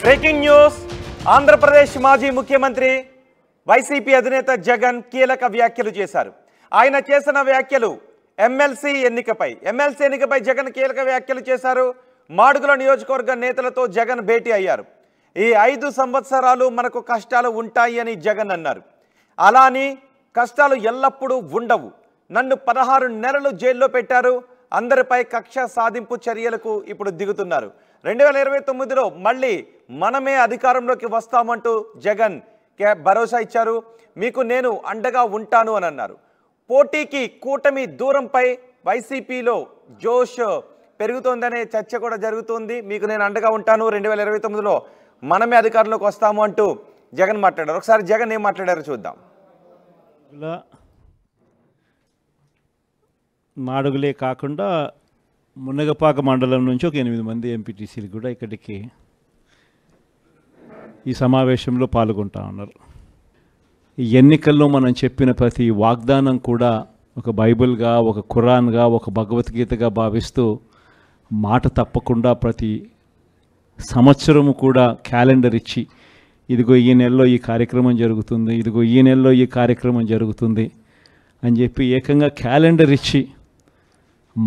Breaking news. Andhra Pradesh మాజీ ముఖ్యమంత్రి YCP అధినేత జగన్ కీలక వ్యాఖ్యలు చేశారు. ఆయన చేసిన వ్యాఖ్యలు ఎమ్మెల్సీ ఎన్నికపై జగన్ కీలక వ్యాఖ్యలు చేశారు. మాడుగుల నియోజకవర్గ నేతలతో జగన్ భేటీ అయ్యారు. ఈ 5 సంవత్సరాలు మనకు కష్టాలు ఉంటాయి అని జగన్ అన్నారు. అలాని కష్టాలు ఎల్లప్పుడూ ఉండవు. నన్ను 16 నెలలు జైల్లో పెట్టారు. అందరిపై కక్ష సాధింపు చర్యలకు ఇప్పుడు దిగుతున్నారు. 2029లో మళ్ళీ మనమే అధికారంలోకి వస్తామంటూ జగన్ భరోసా ఇచ్చారు. మీకు నేను అండగా ఉంటాను అని అన్నారు. పోటీకి కూటమి దూరంపై వైసీపీలో జోష్ పెరుగుతోందనే చర్చ కూడా జరుగుతుంది. మీకు నేను అండగా ఉంటాను, 2029లో మనమే అధికారంలోకి వస్తాము అంటూ జగన్ మాట్లాడారు. ఒకసారి జగన్ ఏం మాట్లాడారో చూద్దాం. మాడుగులే కాకుండా మునగపాక మండలం నుంచి ఒక 8 మంది ఎంపీటీసీలు కూడా ఇక్కడికి ఈ సమావేశంలో పాల్గొంటా ఉన్నారు. ఈ ఎన్నికల్లో మనం చెప్పిన ప్రతి వాగ్దానం కూడా ఒక బైబిల్గా, ఒక ఖురాన్గా, ఒక భగవద్గీతగా భావిస్తూ మాట తప్పకుండా ప్రతి సంవత్సరము కూడా క్యాలెండర్ ఇచ్చి ఇదిగో ఈ నెలలో ఈ కార్యక్రమం జరుగుతుంది, ఇదిగో ఈ నెలలో ఈ కార్యక్రమం జరుగుతుంది అని చెప్పి ఏకంగా క్యాలెండర్ ఇచ్చి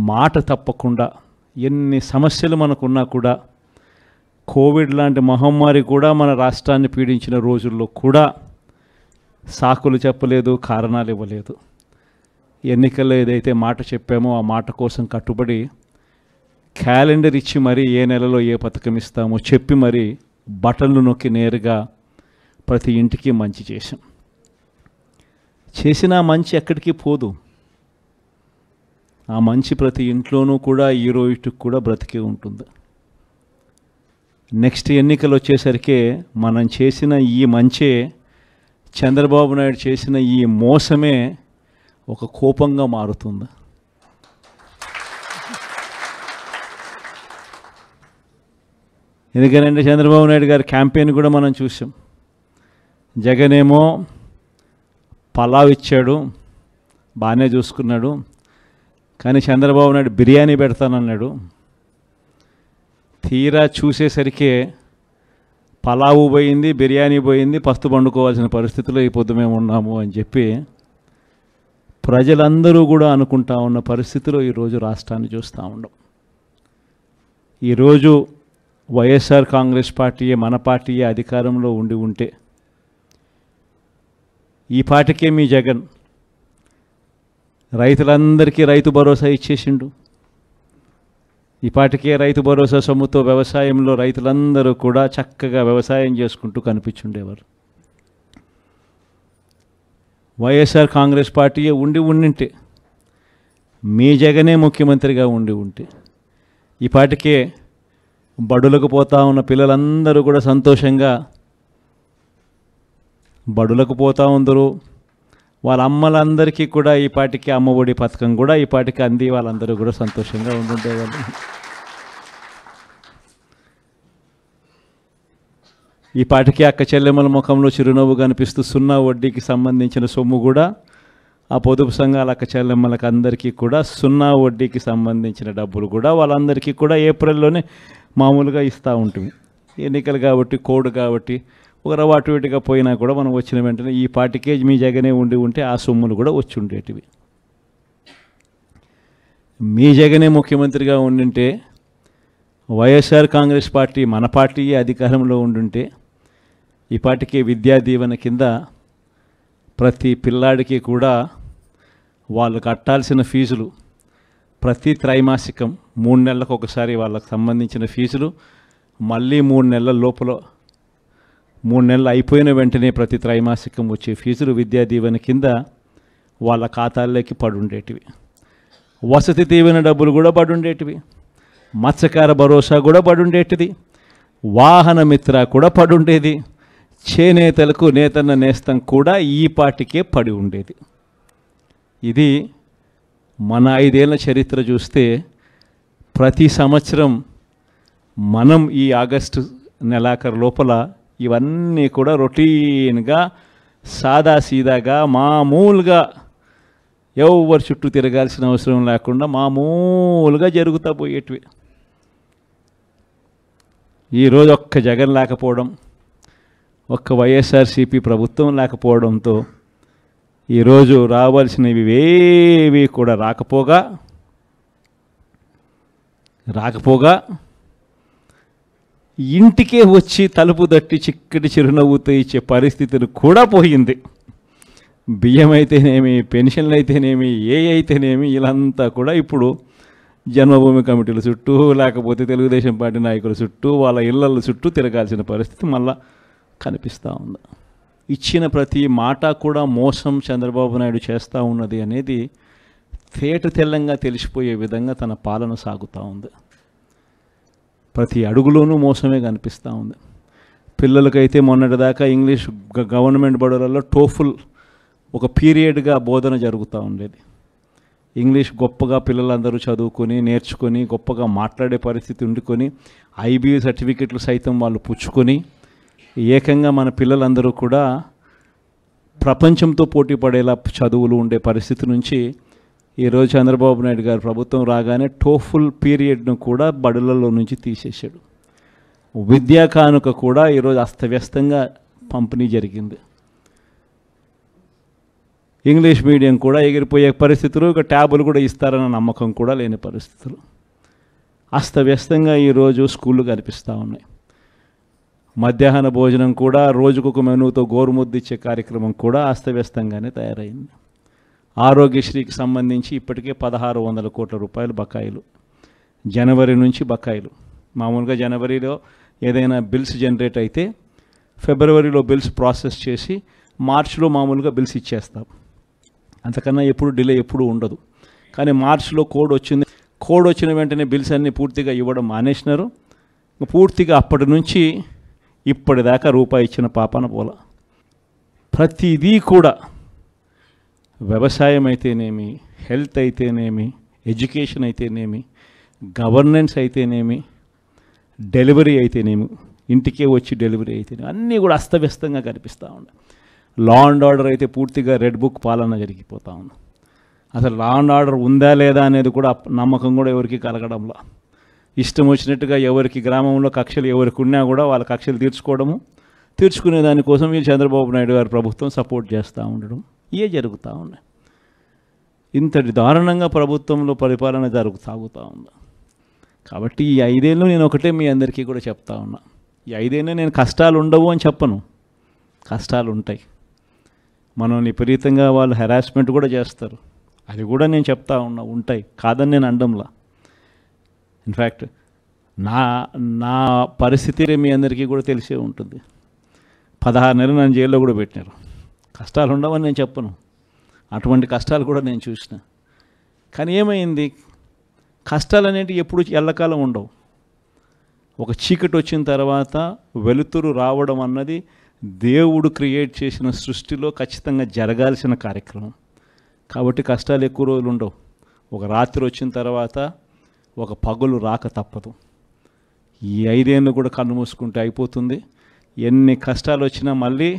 మాట తప్పకుండా ఎన్ని సమస్యలు మనకున్నా కూడా కోవిడ్ లాంటి మహమ్మారి కూడా మన రాష్ట్రాన్ని పీడించిన రోజుల్లో కూడా సాకులు చెప్పలేదు, కారణాలు ఇవ్వలేదు. ఎన్నికల్లో ఏదైతే మాట చెప్పామో ఆ మాట కోసం కట్టుబడి క్యాలెండర్ ఇచ్చి మరీ ఏ నెలలో ఏ పథకం ఇస్తామో చెప్పి మరీ బటన్లు నొక్కి నేరుగా ప్రతి ఇంటికి మంచి చేశాం. చేసిన మంచి ఎక్కడికి పోదు. ఆ మంచి ప్రతి ఇంట్లోనూ కూడా ఈ రోజుకి కూడా బ్రతికే ఉంటుంది. నెక్స్ట్ ఎన్నికలు వచ్చేసరికి మనం చేసిన ఈ మంచే, చంద్రబాబు నాయుడు చేసిన ఈ మోసమే ఒక కోపంగా మారుతుంది. ఎందుకనంటే చంద్రబాబు నాయుడు గారి క్యాంపెయిన్ కూడా మనం చూసాం. జగన్ ఏమో పలావ్ ఇచ్చాడు, బాగానే చూసుకున్నాడు, కానీ చంద్రబాబు నాయుడు బిర్యానీ పెడతానన్నాడు. తీరా చూసేసరికి పలావు పోయింది, బిర్యానీ పోయింది, పస్తు పండుకోవాల్సిన పరిస్థితిలో ఈ పొద్దు మేము ఉన్నాము అని చెప్పి ప్రజలందరూ కూడా అనుకుంటా ఉన్న పరిస్థితిలో ఈరోజు రాష్ట్రాన్ని చూస్తూ ఉన్నాం. ఈరోజు వైఎస్ఆర్ కాంగ్రెస్ పార్టీయే, మన పార్టీయే అధికారంలో ఉంటే ఈ పార్టీకే మీ జగన్ రైతులందరికీ రైతు భరోసా ఇచ్చేసిండు. ఈ పాటికే రైతు భరోసా సొమ్ముతో వ్యవసాయంలో రైతులందరూ కూడా చక్కగా వ్యవసాయం చేసుకుంటూ కనిపించుండేవారు. వైఎస్ఆర్ కాంగ్రెస్ పార్టీయే ఉండింటే, మీ జగనే ముఖ్యమంత్రిగా ఉంటే ఈ పాటికే బడులకు పోతా ఉన్న పిల్లలందరూ కూడా సంతోషంగా బడులకు పోతూ ఉందరు. వాళ్ళ అమ్మలందరికీ కూడా ఈ పాటికి అమ్మఒడి పథకం కూడా ఈ పాటికి అంది వాళ్ళందరూ కూడా సంతోషంగా ఉండేవాళ్ళు. ఈ పాటికి అక్క చెల్లెమ్మల ముఖంలో చిరునవ్వు కనిపిస్తూ 0 వడ్డీకి సంబంధించిన సొమ్ము కూడా ఆ పొదుపు సంఘాల అక్క చెల్లెమ్మలకు అందరికీ కూడా 0 వడ్డీకి సంబంధించిన డబ్బులు కూడా వాళ్ళందరికీ కూడా ఏప్రిల్లోనే మామూలుగా ఇస్తూ ఉంటుంది. ఎన్నికలు కాబట్టి, కోడ్ కాబట్టి ఒక అటు ఇటుగా పోయినా కూడా మనం వచ్చిన వెంటనే ఈ పార్టీకే మీ జగనే ఉంటే ఆ సొమ్ములు కూడా వచ్చి ఉండేటివి. మీ జగనే ముఖ్యమంత్రిగా ఉండింటే, వైఎస్ఆర్ కాంగ్రెస్ పార్టీ మన పార్టీయే అధికారంలో ఉండుంటే ఈ పార్టీకే విద్యా దీవెన కింద ప్రతి పిల్లాడికి కూడా వాళ్ళు కట్టాల్సిన ఫీజులు ప్రతి త్రైమాసికం 3 నెలలకు ఒకసారి వాళ్ళకు సంబంధించిన ఫీజులు మళ్ళీ 3 నెలల లోపల 3 నెలలు అయిపోయిన వెంటనే ప్రతి త్రైమాసికం వచ్చే ఫీజులు విద్యా దీవెన కింద వాళ్ళ ఖాతాల్లోకి పడుండేటివి. వసతి దీవెన డబ్బులు కూడా పడుండేటివి. మత్స్యకార భరోసా కూడా పడుండేటిది. వాహన మిత్ర కూడా పడుండేది. చేనేతలకు నేతన్న నేస్తం కూడా ఈ పార్టీకే పడి ఉండేది. ఇది మన 5 ఏళ్ల చరిత్ర చూస్తే ప్రతి సంవత్సరం మనం ఈ ఆగస్టు నెలాఖరు లోపల ఇవన్నీ కూడా రొటీన్గా సాదాసీదాగా మామూలుగా ఎవరు చుట్టూ తిరగాల్సిన అవసరం లేకుండా మామూలుగా జరుగుతూ పోయేటివి. ఈరోజు ఒక్క జగన్ లేకపోవడం, ఒక్క వైఎస్ఆర్సీపీ ప్రభుత్వం లేకపోవడంతో ఈరోజు రావాల్సినవి ఏవి కూడా రాకపోగా ఇంటికే వచ్చి తలుపు తట్టి చిక్కటి చిరునవ్వుతో ఇచ్చే పరిస్థితులు కూడా పోయింది. బియ్యం అయితేనేమి, పెన్షన్లు అయితేనేమి, అయితేనేమి వీళ్ళంతా కూడా ఇప్పుడు జన్మభూమి కమిటీల చుట్టూ, లేకపోతే తెలుగుదేశం పార్టీ నాయకుల చుట్టూ, వాళ్ళ ఇళ్ళ చుట్టూ తిరగాల్సిన పరిస్థితి మళ్ళా కనిపిస్తూ ఉంది. ఇచ్చిన ప్రతి మాట కూడా మోసం చంద్రబాబు నాయుడు చేస్తూ ఉన్నది అనేది తేట తెల్లంగా తెలిసిపోయే విధంగా తన పాలన సాగుతూ ఉంది. ప్రతి అడుగులోనూ మోసమే కనిపిస్తూ ఉంది. పిల్లలకైతే మొన్నటిదాకా ఇంగ్లీష్ గవర్నమెంట్ బడులలో టోఫుల్ ఒక పీరియడ్గా బోధన జరుగుతూ ఉండేది. ఇంగ్లీష్ గొప్పగా పిల్లలందరూ చదువుకొని నేర్చుకొని గొప్పగా మాట్లాడే పరిస్థితి ఉండుకొని IBA సర్టిఫికెట్లు సైతం వాళ్ళు పుచ్చుకొని ఏకంగా మన పిల్లలందరూ కూడా ప్రపంచంతో పోటీ పడేలా చదువులు ఉండే పరిస్థితి నుంచి ఈరోజు చంద్రబాబు నాయుడు గారు ప్రభుత్వం రాగానే టోఫుల్ పీరియడ్ను కూడా బడులలో నుంచి తీసేశాడు. విద్యా కానుక కూడా ఈరోజు అస్తవ్యస్తంగా పంపిణీ జరిగింది. ఇంగ్లీష్ మీడియం కూడా ఎగిరిపోయే పరిస్థితులు, ఇక ట్యాబులు కూడా ఇస్తారన్న నమ్మకం కూడా లేని పరిస్థితులు. అస్తవ్యస్తంగా ఈరోజు స్కూళ్ళు కనిపిస్తూ ఉన్నాయి. మధ్యాహ్న భోజనం కూడా రోజుకొక మెనూతో గోరుముద్దిచ్చే కార్యక్రమం కూడా అస్తవ్యస్తంగానే తయారైంది. ఆరోగ్యశ్రీకి సంబంధించి ఇప్పటికే 1600 కోట్ల రూపాయలు బకాయిలు, జనవరి నుంచి బకాయిలు. మామూలుగా జనవరిలో ఏదైనా బిల్స్ జనరేట్ అయితే ఫిబ్రవరిలో బిల్స్ ప్రాసెస్ చేసి మార్చిలో మామూలుగా బిల్స్ ఇచ్చేస్తాం. అంతకన్నా ఎప్పుడు డిలే ఎప్పుడు ఉండదు. కానీ మార్చిలో కోడ్ వచ్చింది. కోడ్ వచ్చిన వెంటనే బిల్స్ అన్నీ పూర్తిగా ఇవ్వడం మానేసినారు. పూర్తిగా అప్పటి నుంచి ఇప్పటిదాకా రూపాయి ఇచ్చిన పాపన పోల. ప్రతిదీ కూడా వ్యవసాయం అయితేనేమి, హెల్త్ అయితేనేమి, ఎడ్యుకేషన్ అయితేనేమి, గవర్నెన్స్ అయితేనేమి, డెలివరీ అయితేనేమి, ఇంటికే వచ్చి డెలివరీ అయితేనేమి అన్నీ కూడా అస్తవ్యస్తంగా కనిపిస్తూ ఉన్నాయి. లా అండ్ ఆర్డర్ అయితే పూర్తిగా రెడ్ బుక్ పాలన జరిగిపోతూ ఉంది. అసలు లా అండ్ ఆర్డర్ ఉందా లేదా అనేది కూడా నమ్మకం కూడా ఎవరికి కలగడంలా. ఇష్టం వచ్చినట్టుగా ఎవరికి గ్రామంలో కక్షలు ఎవరికి ఉన్నా కూడా వాళ్ళ కక్షలు తీర్చుకునే దానికోసం వీళ్ళు చంద్రబాబు నాయుడు గారి ప్రభుత్వం సపోర్ట్ చేస్తూ ఉండడం జరుగుతూ ఉన్నాయి. ఇంతటి దారుణంగా ప్రభుత్వంలో పరిపాలన సాగుతూ ఉంది. కాబట్టి ఈ 5 ఏళ్ళు నేను ఒకటే మీ అందరికీ కూడా చెప్తా ఉన్నా. ఈ 5 ఏళ్ళు నేను కష్టాలు ఉండవు అని చెప్పను, కష్టాలు ఉంటాయి. మనం విపరీతంగా వాళ్ళు హెరాస్మెంట్ కూడా చేస్తారు, అది కూడా నేను చెప్తా ఉన్నా, ఉంటాయి, కాదని నేను అనడంలా. ఇన్ఫ్యాక్ట్ నా పరిస్థితి మీ అందరికీ కూడా తెలిసే ఉంటుంది. 16 నెలలు నన్ను జైల్లో కూడా పెట్టినారు. కష్టాలు ఉండవని నేను చెప్పను, అటువంటి కష్టాలు కూడా నేను చూసిన. కానీ ఏమైంది, కష్టాలు అనేటివి ఎప్పుడు ఎల్లకాలం ఉండవు. ఒక చీకటి వచ్చిన తర్వాత వెలుతురు రావడం అన్నది దేవుడు క్రియేట్ చేసిన సృష్టిలో ఖచ్చితంగా జరగాల్సిన కార్యక్రమం. కాబట్టి కష్టాలు ఎక్కువ రోజులు ఉండవు. ఒక రాత్రి వచ్చిన తర్వాత ఒక పగలు రాక తప్పదు. ఈ 5 ఏళ్ళు కూడా కన్ను మూసుకుంటే అయిపోతుంది. ఎన్ని కష్టాలు వచ్చినా మళ్ళీ